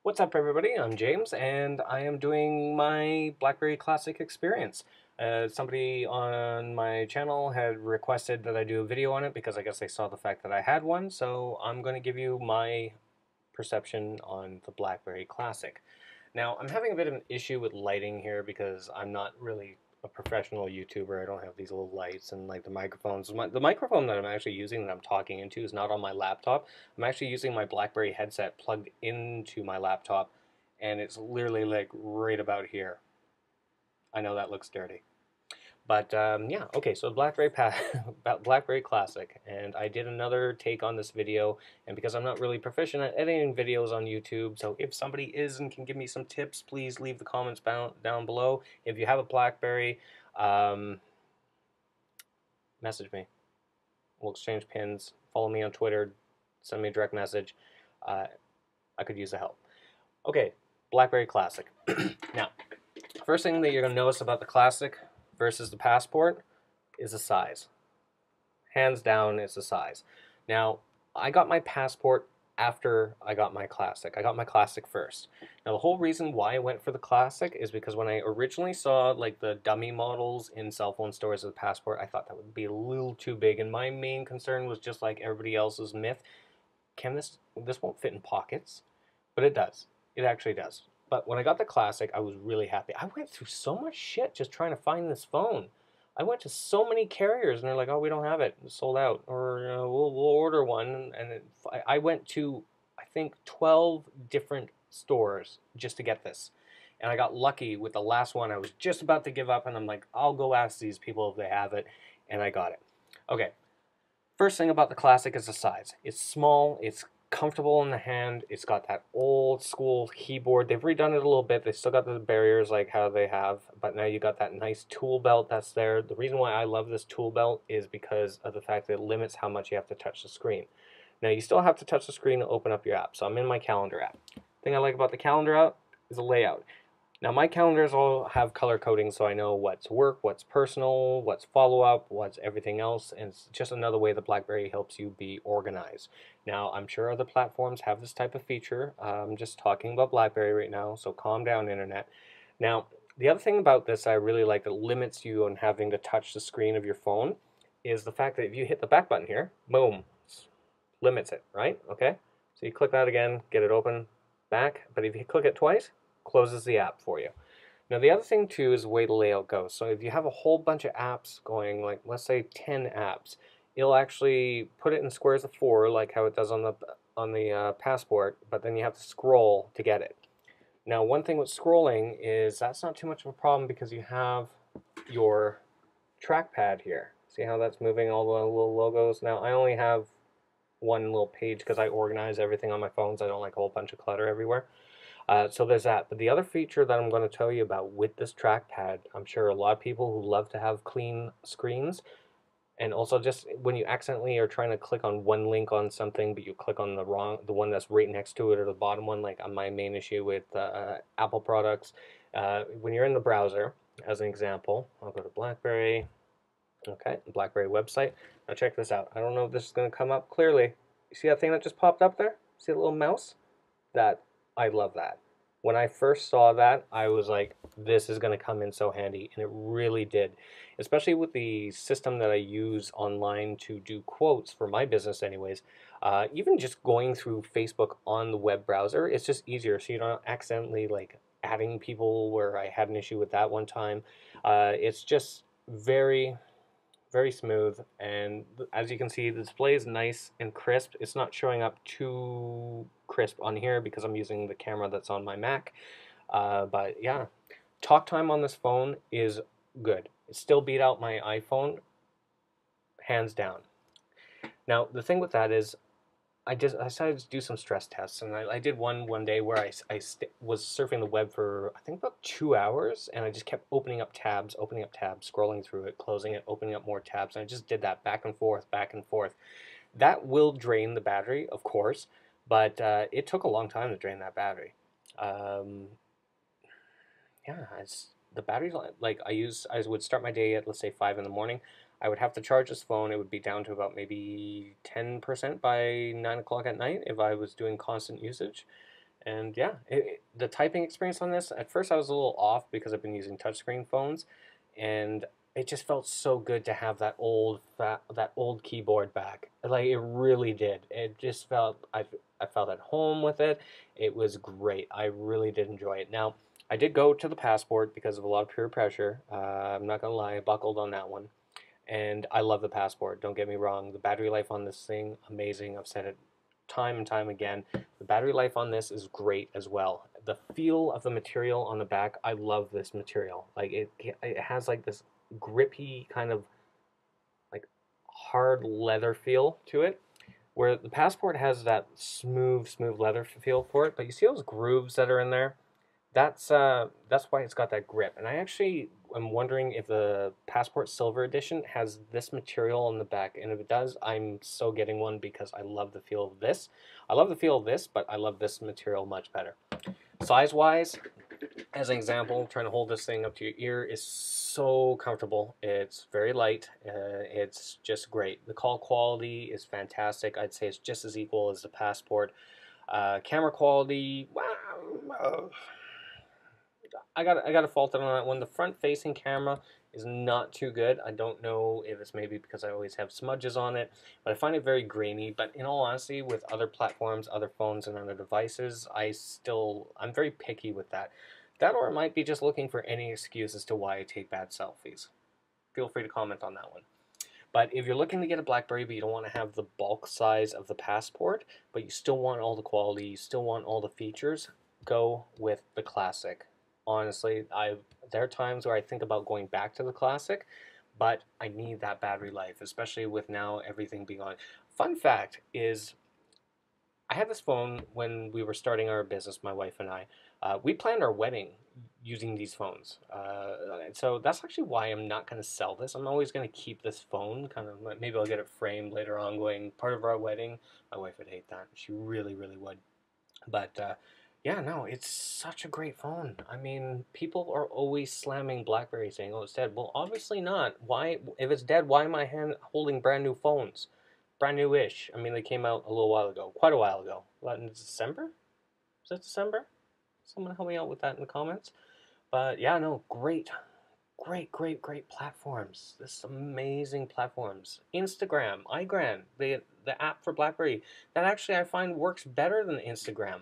What's up, everybody? I'm James, and I am doing my BlackBerry Classic experience. Somebody on my channel had requested that I do a video on it because I guess they saw the fact that I had one, so I'm going to give you my perception on the BlackBerry Classic. Now, I'm having a bit of an issue with lighting here because I'm not really a professional YouTuber. I don't have these little lights and like the microphones. The microphone that I'm actually using that I'm talking into is not on my laptop. I'm actually using my BlackBerry headset plugged into my laptop, and it's literally like right about here. I know that looks dirty. But yeah, okay, so BlackBerry Classic, and I did another take on this video, and because I'm not really proficient at editing videos on YouTube, so if somebody is and can give me some tips, please leave the comments down below. If you have a BlackBerry, message me. We'll exchange pins. Follow me on Twitter. Send me a direct message. I could use the help. Okay, BlackBerry Classic. Now, first thing that you're going to notice about the Classic versus the Passport is the size. Hands down, it's the size. Now, I got my Passport after I got my Classic. I got my Classic first. Now, the whole reason why I went for the Classic is because when I originally saw like the dummy models in cell phone stores of the Passport, I thought that would be a little too big, and my main concern was just like everybody else's myth. This won't fit in pockets? But it does. It actually does. But when I got the Classic, I was really happy. I went through so much shit just trying to find this phone. I went to so many carriers, and they're like, "Oh, we don't have it. It's sold out," or we'll order one. And I went to, I think, 12 different stores just to get this. And I got lucky with the last one. I was just about to give up, and I'm like, "I'll go ask these people if they have it," and I got it. Okay. First thing about the Classic is the size. It's small. It's comfortable in the hand. It's got that old school keyboard. They've redone it a little bit. They still got the barriers like how they have, but now you got that nice tool belt that's there. The reason why I love this tool belt is because of the fact that it limits how much you have to touch the screen. Now you still have to touch the screen to open up your app. So I'm in my calendar app. The thing I like about the calendar app is the layout. Now my calendars all have color coding, so I know what's work, what's personal, what's follow-up, what's everything else, and it's just another way that BlackBerry helps you be organized. Now I'm sure other platforms have this type of feature. I'm just talking about BlackBerry right now, so calm down, internet. Now the other thing about this I really like that limits you on having to touch the screen of your phone is the fact that if you hit the back button here, boom, limits it, right? Okay, so you click that again, get it open, back, but if you click it twice, closes the app for you. Now the other thing too is the way the layout goes. So if you have a whole bunch of apps going, like let's say 10 apps, it'll actually put it in squares of 4 like how it does on the Passport, but then you have to scroll to get it. Now one thing with scrolling is that's not too much of a problem because you have your trackpad here. See how that's moving all the little logos? Now I only have one little page because I organize everything on my phones. I don't like a whole bunch of clutter everywhere. So there's that. But the other feature that I'm going to tell you about with this trackpad, I'm sure a lot of people who love to have clean screens, and also just when you accidentally are trying to click on one link on something, but you click on the one that's right next to it or the bottom one, like on my main issue with Apple products. When you're in the browser, as an example, I'll go to BlackBerry. Okay, BlackBerry website. Now check this out. I don't know if this is going to come up clearly. You see that thing that just popped up there? See that little mouse? I love that. When I first saw that, I was like, this is going to come in so handy, and it really did. Especially with the system that I use online to do quotes for my business anyways. Even just going through Facebook on the web browser, it's just easier so you don't accidentally like adding people where I had an issue with that one time. It's just very smooth, and as you can see the display is nice and crisp. It's not showing up too crisp on here because I'm using the camera that's on my Mac, but yeah, talk time on this phone is good. It still beat out my iPhone hands down. Now the thing with that is I decided to do some stress tests, and I did one day where was surfing the web for I think about 2 hours, and I just kept opening up tabs, scrolling through it, closing it, opening up more tabs, and I just did that back and forth, back and forth. That will drain the battery, of course, but it took a long time to drain that battery. Yeah, the battery's like I would start my day at let's say 5 in the morning. I would have to charge this phone. It would be down to about maybe 10% by 9 o'clock at night if I was doing constant usage. And yeah, the typing experience on this, at first I was a little off because I've been using touchscreen phones, and it just felt so good to have that old keyboard back. Like it really did. It just felt I felt at home with it. It was great. I really did enjoy it. Now, I did go to the Passport because of a lot of peer pressure. I'm not gonna lie, I buckled on that one, and I love the Passport. Don't get me wrong. The battery life on this thing, amazing. I've said it time and time again. The battery life on this is great as well. The feel of the material on the back, I love this material. Like it has like this grippy kind of like hard leather feel to it, where the Passport has that smooth leather feel for it. But you see those grooves that are in there? That's why it's got that grip. And I actually am wondering if the Passport Silver Edition has this material on the back. And if it does, I'm so getting one because I love the feel of this. I love the feel of this, but I love this material much better. Size-wise, as an example, trying to hold this thing up to your ear is so comfortable. It's very light. It's just great. The call quality is fantastic. I'd say it's just as equal as the Passport. Camera quality, wow. I got a fault on that one. The front facing camera is not too good. I don't know if it's maybe because I always have smudges on it, but I find it very grainy. But in all honesty, with other platforms, other phones, and other devices, I'm very picky with that. That or it might be just looking for any excuse as to why I take bad selfies. Feel free to comment on that one. But if you're looking to get a BlackBerry, but you don't want to have the bulk size of the Passport, but you still want all the quality, you still want all the features, go with the Classic. Honestly, there are times where I think about going back to the Classic, but I need that battery life, especially with now everything being on. Fun fact is, I had this phone when we were starting our business, my wife and I. We planned our wedding using these phones. So that's actually why I'm not going to sell this. I'm always going to keep this phone. Kind of, maybe I'll get it framed later on, going part of our wedding. My wife would hate that. She really, really would. But yeah, no, it's such a great phone. I mean, people are always slamming BlackBerry, saying, "Oh, it's dead." Well, obviously not. Why? If it's dead, why am I holding brand new phones? Brand new-ish. I mean, they came out a little while ago, quite a while ago. What, in December? Was it December? Someone help me out with that in the comments. But yeah, no, great platforms. This amazing platforms. Instagram, iGran, the app for BlackBerry, that actually I find works better than Instagram.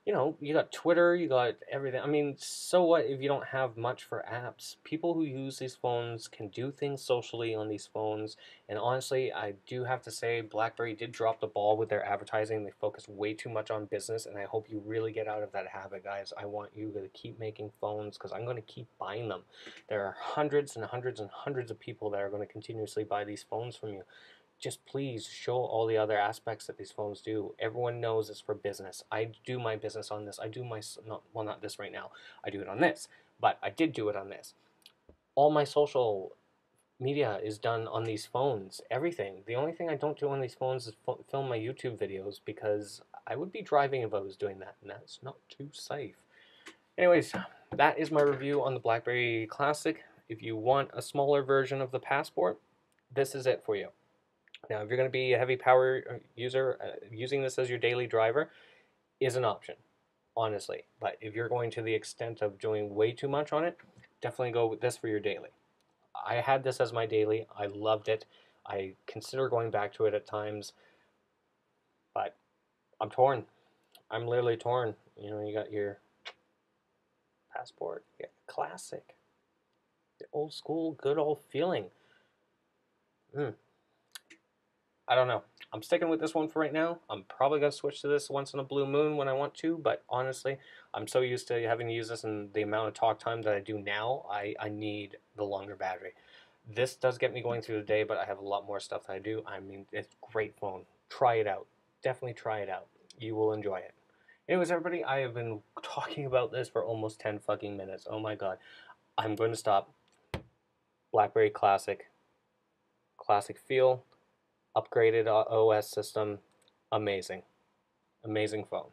You know, you got Twitter, you got everything. I mean, so what if you don't have much for apps? People who use these phones can do things socially on these phones. And honestly, I do have to say, BlackBerry did drop the ball with their advertising. They focus way too much on business, and I hope you really get out of that habit, guys. I want you to keep making phones because I'm going to keep buying them. There are hundreds and hundreds and hundreds of people that are going to continuously buy these phones from you. Just please show all the other aspects that these phones do. Everyone knows it's for business. I do my business on this. I do my, not this right now. I do it on this, but I did do it on this. All my social media is done on these phones. Everything. The only thing I don't do on these phones is film my YouTube videos because I would be driving if I was doing that, and that's not too safe. Anyways, that is my review on the BlackBerry Classic. If you want a smaller version of the Passport, this is it for you. Now, if you're going to be a heavy power user, using this as your daily driver is an option, honestly. But if you're going to the extent of doing way too much on it, definitely go with this for your daily. I had this as my daily. I loved it. I consider going back to it at times, but I'm torn. I'm literally torn. You know, you got your Passport, you got Classic, the old school, good old feeling. I don't know. I'm sticking with this one for right now. I'm probably going to switch to this once in a blue moon when I want to, but honestly, I'm so used to having to use this and the amount of talk time that I do now, I need the longer battery. This does get me going through the day, but I have a lot more stuff that I do. I mean, it's a great phone. Try it out. Definitely try it out. You will enjoy it. Anyways, everybody, I have been talking about this for almost 10 fucking minutes. Oh my god. I'm going to stop. BlackBerry Classic. Classic feel. Upgraded OS system. Amazing. Amazing phone.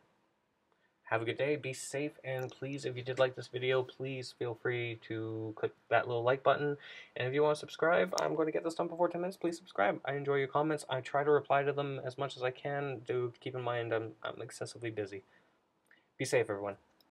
Have a good day, be safe, and please, if you did like this video, please feel free to click that little like button. And if you want to subscribe, I'm going to get this done before 10 minutes. Please subscribe. I enjoy your comments. I try to reply to them as much as I can. Do keep in mind I'm excessively busy. Be safe, everyone.